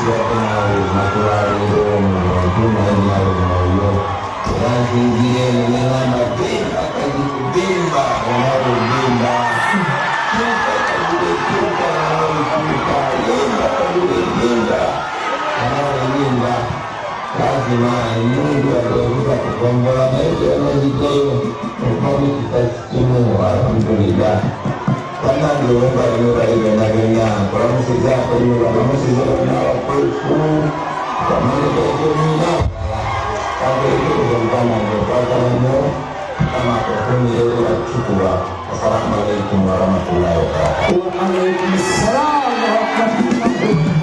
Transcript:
siya pinay matulari doon tunay na lumayo. Kaya hindi nila mabimba bimba bimba lazima Mungu aliweza kukomboa maisha ya Zakayo, kwa tutasimu alhamdulillah. Kama ndio ndio ile kwa msiza zako ndio kama msiza na kufu kama ndio ndio kama ndio kama ndio kama kwa ndio kuchukua. Assalamualaikum warahmatullahi wabarakatuh. Waalaikumsalam warahmatullahi wabarakatuh.